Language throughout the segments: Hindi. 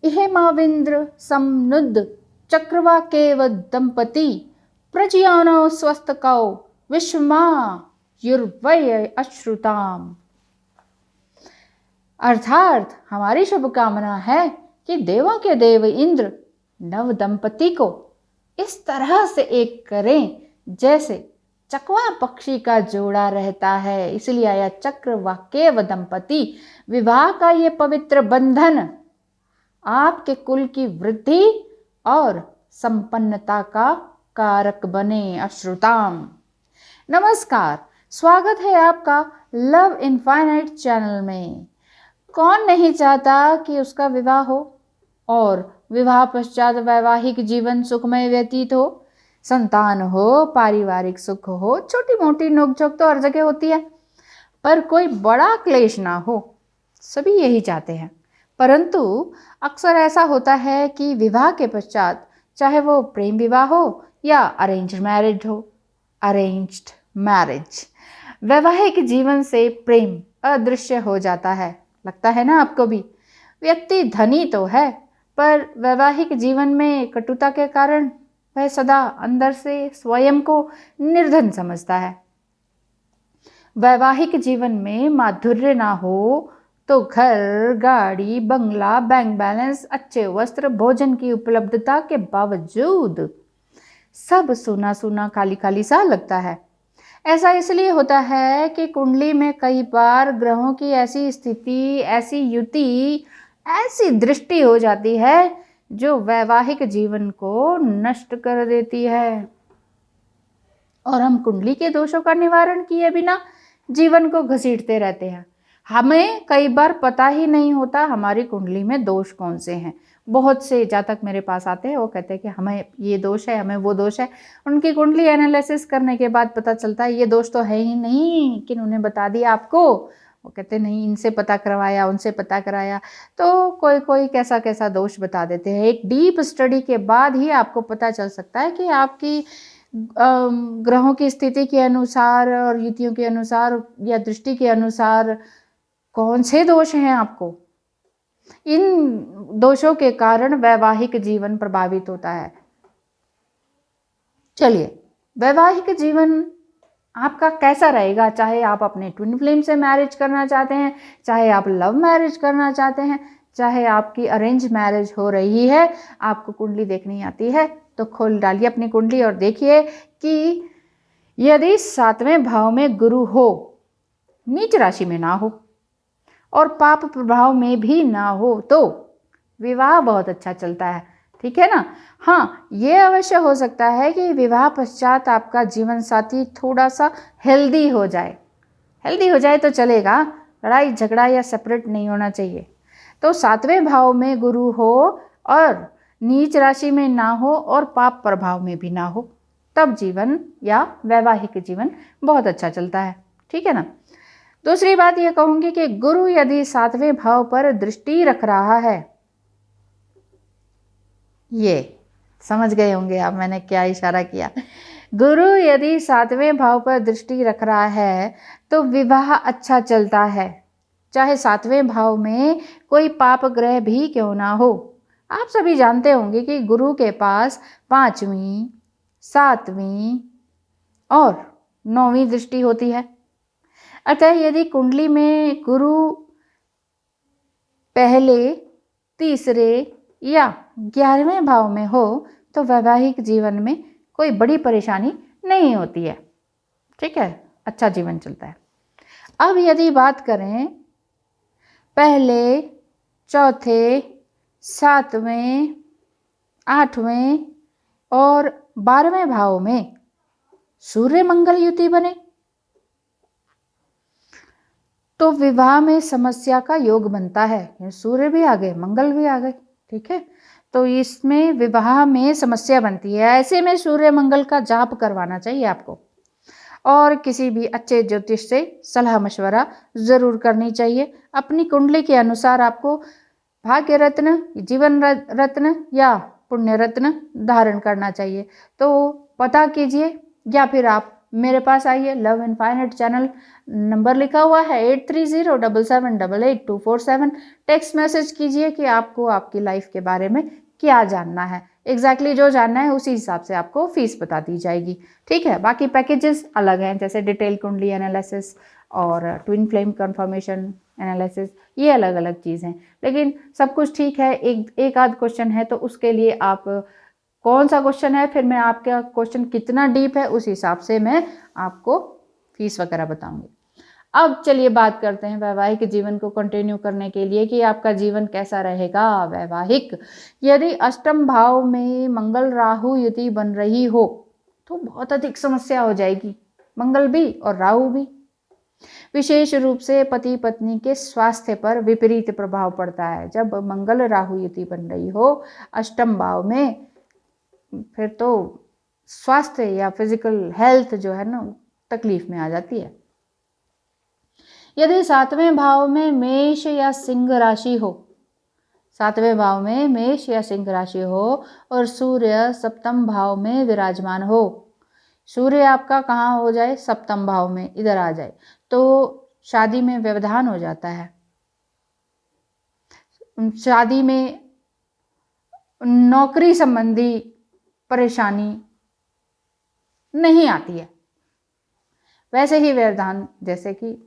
इहेमाविंद्र समनुद चक्रवाकेव दंपति प्रजयानो स्वस्तकौ विश्वमा युर्वय अश्रुताम। अर्थात हमारी शुभकामना है कि देवों के देव इंद्र नव दंपति को इस तरह से एक करें जैसे चकवा पक्षी का जोड़ा रहता है, इसलिए आया चक्रवाकेव दंपति। विवाह का ये पवित्र बंधन आपके कुल की वृद्धि और संपन्नता का कारक बने। अश्रुताम। नमस्कार, स्वागत है आपका लव इनफाइनाइट चैनल में। कौन नहीं चाहता कि उसका विवाह हो और विवाह पश्चात वैवाहिक जीवन सुखमय व्यतीत हो, संतान हो, पारिवारिक सुख हो। छोटी मोटी नोकझोंक तो हर जगह होती है, पर कोई बड़ा क्लेश ना हो, सभी यही चाहते हैं। परंतु अक्सर ऐसा होता है कि विवाह के पश्चात, चाहे वो प्रेम विवाह हो या अरेंज्ड मैरिज, वैवाहिक जीवन से प्रेम अदृश्य हो जाता है। लगता है ना आपको भी? व्यक्ति धनी तो है, पर वैवाहिक जीवन में कटुता के कारण वह सदा अंदर से स्वयं को निर्धन समझता है। वैवाहिक जीवन में माधुर्य ना हो तो घर, गाड़ी, बंगला, बैंक बैलेंस, अच्छे वस्त्र, भोजन की उपलब्धता के बावजूद सब सूना सूना, खाली खाली सा लगता है। ऐसा इसलिए होता है कि कुंडली में कई बार ग्रहों की ऐसी स्थिति, ऐसी युति, ऐसी दृष्टि हो जाती है जो वैवाहिक जीवन को नष्ट कर देती है। और हम कुंडली के दोषों का निवारण किए बिना जीवन को घसीटते रहते हैं। हमें कई बार पता ही नहीं होता हमारी कुंडली में दोष कौन से हैं। बहुत से जातक मेरे पास आते हैं, वो कहते हैं कि हमें ये दोष है, हमें वो दोष है। उनकी कुंडली एनालिसिस करने के बाद पता चलता है ये दोष तो है ही नहीं, कि उन्होंने बता दिया आपको। वो कहते नहीं, इनसे पता करवाया, उनसे पता कराया, तो कोई कोई कैसा कैसा दोष बता देते हैं। एक डीप स्टडी के बाद ही आपको पता चल सकता है कि आपकी ग्रहों की स्थिति के अनुसार और युतियों के अनुसार या दृष्टि के अनुसार कौन से दोष हैं आपको। इन दोषों के कारण वैवाहिक जीवन प्रभावित होता है। चलिए, वैवाहिक जीवन आपका कैसा रहेगा? चाहे आप अपने ट्विन फ्लेम से मैरिज करना चाहते हैं, चाहे आप लव मैरिज करना चाहते हैं, चाहे आपकी अरेंज मैरिज हो रही है, आपको कुंडली देखनी आती है तो खोल डालिए अपनी कुंडली और देखिए कि यदि 7वें भाव में गुरु हो, नीच राशि में ना हो और पाप प्रभाव में भी ना हो, तो विवाह बहुत अच्छा चलता है। ठीक है ना? हाँ, ये अवश्य हो सकता है कि विवाह पश्चात आपका जीवन साथी थोड़ा सा हेल्दी हो जाए। हेल्दी हो जाए तो चलेगा, लड़ाई झगड़ा या सेपरेट नहीं होना चाहिए। तो 7वें भाव में गुरु हो और नीच राशि में ना हो और पाप प्रभाव में भी ना हो, तब जीवन या वैवाहिक जीवन बहुत अच्छा चलता है। ठीक है ना? दूसरी बात ये कहूँगी कि गुरु यदि 7वें भाव पर दृष्टि रख रहा है, ये समझ गए होंगे आप मैंने क्या इशारा किया। गुरु यदि 7वें भाव पर दृष्टि रख रहा है तो विवाह अच्छा चलता है, चाहे 7वें भाव में कोई पाप ग्रह भी क्यों ना हो। आप सभी जानते होंगे कि गुरु के पास 5वीं, 7वीं और 9वीं दृष्टि होती है। अतः यदि कुंडली में गुरु पहले, तीसरे या 11वें भाव में हो तो वैवाहिक जीवन में कोई बड़ी परेशानी नहीं होती है। ठीक है? अच्छा जीवन चलता है। अब यदि बात करें पहले, चौथे, 7वें, 8वें और 12वें भाव में सूर्य मंगल युति बने तो विवाह में समस्या का योग बनता है। सूर्य भी आ गए, मंगल भी आ गए। ठीक है? तो इसमें विवाह में समस्या बनती है। ऐसे में सूर्य मंगल का जाप करवाना चाहिए आपको, और किसी भी अच्छे ज्योतिष से सलाह मशवरा ज़रूर करनी चाहिए। अपनी कुंडली के अनुसार आपको भाग्य रत्न, जीवन रत्न या पुण्य रत्न धारण करना चाहिए। तो पता कीजिए या फिर आप मेरे पास आइए, लव इनफाइनाइट चैनल, नंबर लिखा हुआ है 8307788247। टेक्स्ट मैसेज कीजिए कि आपको आपकी लाइफ के बारे में क्या जानना है, एग्जैक्टली जो जानना है उसी हिसाब से आपको फीस बता दी जाएगी। ठीक है, बाकी पैकेजेस अलग हैं, जैसे डिटेल कुंडली एनालिसिस और ट्विन फ्लेम कंफर्मेशन एनालिसिस, ये अलग अलग चीज़ हैं, लेकिन सब कुछ ठीक है। एक आध क्वेश्चन है तो उसके लिए आप कौन सा क्वेश्चन है, फिर मैं आपका क्वेश्चन कितना डीप है उस हिसाब से मैं आपको फीस वगैरह बताऊंगी। अब चलिए बात करते हैं वैवाहिक जीवन को कंटिन्यू करने के लिए कि आपका जीवन कैसा रहेगा वैवाहिक। यदि अष्टम भाव में मंगल राहु युति बन रही हो तो बहुत अधिक समस्या हो जाएगी, मंगल भी और राहु भी। विशेष रूप से पति पत्नी के स्वास्थ्य पर विपरीत प्रभाव पड़ता है जब मंगल राहु युति बन रही हो अष्टम भाव में। फिर तो स्वास्थ्य या फिजिकल हेल्थ जो है ना तकलीफ में आ जाती है। यदि सातवें भाव में मेष या सिंह राशि हो, सातवें भाव में मेष या सिंह राशि हो और सूर्य सप्तम भाव में विराजमान हो, सूर्य आपका कहाँ हो जाए, सप्तम भाव में इधर आ जाए, तो शादी में व्यवधान हो जाता है। शादी में नौकरी संबंधी परेशानी नहीं आती है, वैसे ही व्यवधान जैसे कि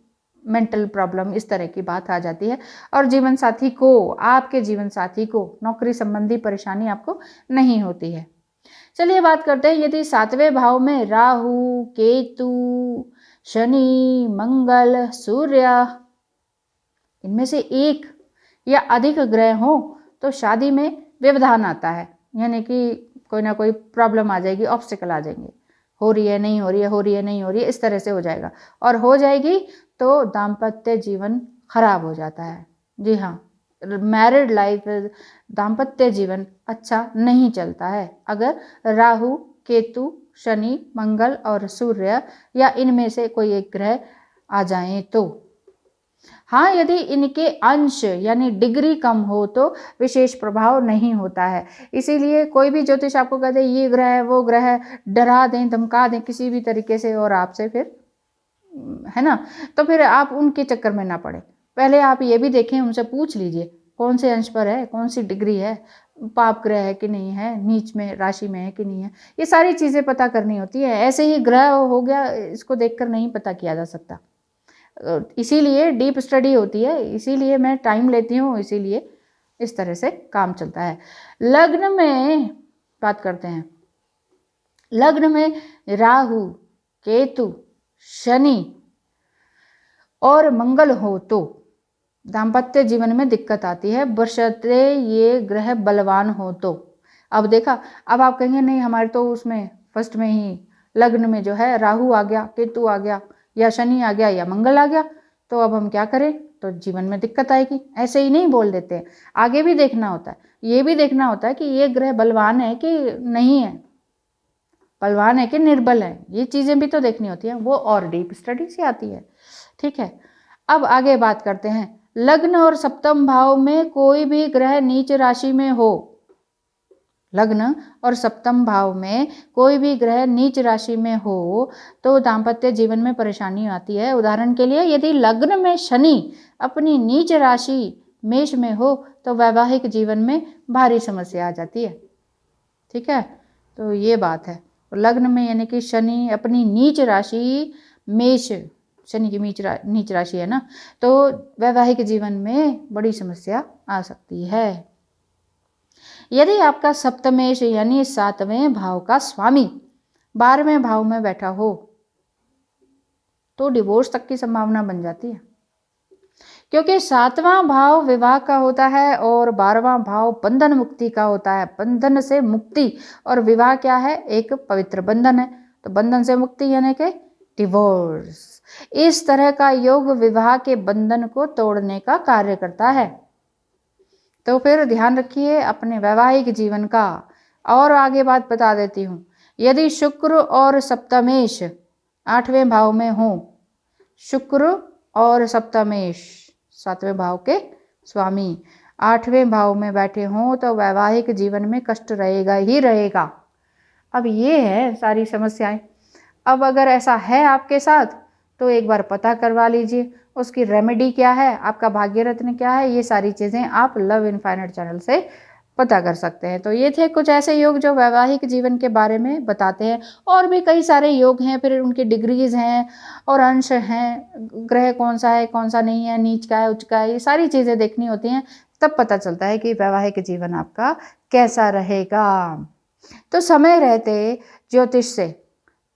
मेंटल प्रॉब्लम, इस तरह की बात आ जाती है। और जीवन साथी को, आपके जीवन साथी को नौकरी संबंधी परेशानी आपको नहीं होती है। चलिए बात करते हैं, यदि सातवें भाव में राहु, केतु, शनि, मंगल, सूर्य, इनमें से एक या अधिक ग्रह हो तो शादी में व्यवधान आता है, यानी कि कोई ना कोई प्रॉब्लम आ जाएगी, ऑब्स्टिकल आ जाएंगे, हो रही है नहीं हो रही है, हो रही है नहीं हो रही है, इस तरह से हो जाएगा। और हो जाएगी तो दाम्पत्य जीवन खराब हो जाता है। जी हाँ, मैरिड लाइफ, दाम्पत्य जीवन अच्छा नहीं चलता है अगर राहु, केतु, शनि, मंगल और सूर्य या इनमें से कोई एक ग्रह आ जाएं तो। हाँ, यदि इनके अंश यानी डिग्री कम हो तो विशेष प्रभाव नहीं होता है। इसीलिए कोई भी ज्योतिष आपको कहते हैं ये ग्रह है वो ग्रह है, डरा दें धमका दें किसी भी तरीके से और आपसे, फिर है ना, तो फिर आप उनके चक्कर में ना पड़े। पहले आप ये भी देखें, उनसे पूछ लीजिए कौन से अंश पर है, कौन सी डिग्री है, पाप ग्रह है कि नहीं है, नीच में राशि में है कि नहीं है, ये सारी चीज़ें पता करनी होती है। ऐसे ही ग्रह हो गया, इसको देखकर नहीं पता किया जा सकता। इसीलिए डीप स्टडी होती है, इसीलिए मैं टाइम लेती हूँ, इसीलिए इस तरह से काम चलता है। लग्न में बात करते हैं, लग्न में राहु, केतु, शनि और मंगल हो तो दाम्पत्य जीवन में दिक्कत आती है, बशर्ते ये ग्रह बलवान हो तो। अब देखा, अब आप कहेंगे नहीं हमारे तो उसमें फर्स्ट में ही लग्न में जो है राहु आ गया, केतु आ गया या शनि आ गया या मंगल आ गया, तो अब हम क्या करें, तो जीवन में दिक्कत आएगी। ऐसे ही नहीं बोल देते हैं, आगे भी देखना होता है, ये भी देखना होता है कि ये ग्रह बलवान है कि नहीं है, बलवान है कि निर्बल है, ये चीज़ें भी तो देखनी होती हैं, वो और डीप स्टडी से आती है। ठीक है, अब आगे बात करते हैं, लग्न और सप्तम भाव में कोई भी ग्रह नीच राशि में हो, लग्न और सप्तम भाव में कोई भी ग्रह नीच राशि में हो तो दाम्पत्य जीवन में परेशानी आती है। उदाहरण के लिए, यदि लग्न में शनि अपनी नीच राशि मेष में हो तो वैवाहिक जीवन में भारी समस्या आ जाती है। ठीक है, तो ये बात है, लग्न में यानी कि शनि अपनी नीच राशि मेष, शनि की नीच राशि है ना, तो वैवाहिक जीवन में बड़ी समस्या आ सकती है। यदि आपका सप्तमेश यानी सातवें भाव का स्वामी 12वें भाव में बैठा हो तो डिवोर्स तक की संभावना बन जाती है, क्योंकि सातवां भाव विवाह का होता है और 12वां भाव बंधन मुक्ति का होता है। बंधन से मुक्ति और विवाह क्या है, एक पवित्र बंधन है, तो बंधन से मुक्ति यानी कि डिवोर्स। इस तरह का योग विवाह के बंधन को तोड़ने का कार्य करता है। तो फिर ध्यान रखिए अपने वैवाहिक जीवन का। और आगे बात बता देती हूँ, यदि शुक्र और सप्तमेश 8वें भाव में हो, शुक्र और सप्तमेश 7वें भाव के स्वामी 8वें भाव में बैठे हों तो वैवाहिक जीवन में कष्ट रहेगा ही रहेगा। अब ये है सारी समस्याएं। अब अगर ऐसा है आपके साथ तो एक बार पता करवा लीजिए, उसकी रेमेडी क्या है, आपका भाग्य रत्न क्या है, ये सारी चीज़ें आप लव इनफाइनाइट चैनल से पता कर सकते हैं। तो ये थे कुछ ऐसे योग जो वैवाहिक जीवन के बारे में बताते हैं। और भी कई सारे योग हैं, फिर उनकी डिग्रीज हैं और अंश हैं, ग्रह कौन सा है कौन सा नहीं है, नीच का है उच्च का है, ये सारी चीज़ें देखनी होती हैं, तब पता चलता है कि वैवाहिक जीवन आपका कैसा रहेगा। तो समय रहते ज्योतिष से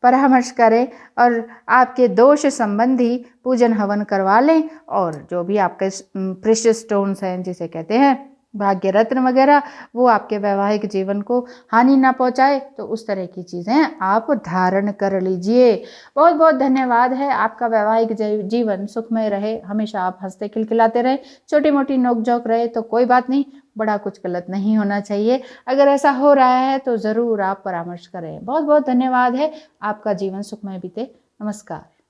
परामर्श करें और आपके दोष संबंधी पूजन हवन करवा लें, और जो भी आपके प्रेशियस स्टोन्स हैं जिसे कहते हैं भाग्य रत्न वगैरह, वो आपके वैवाहिक जीवन को हानि ना पहुंचाए, तो उस तरह की चीज़ें आप धारण कर लीजिए। बहुत बहुत धन्यवाद है। आपका वैवाहिक जीवन सुखमय रहे, हमेशा आप हंसते खिलखिलाते रहे, छोटी मोटी नोक-झोंक रहे तो कोई बात नहीं, बड़ा कुछ गलत नहीं होना चाहिए। अगर ऐसा हो रहा है तो ज़रूर आप परामर्श करें। बहुत बहुत धन्यवाद है। आपका जीवन सुखमय बीते। नमस्कार।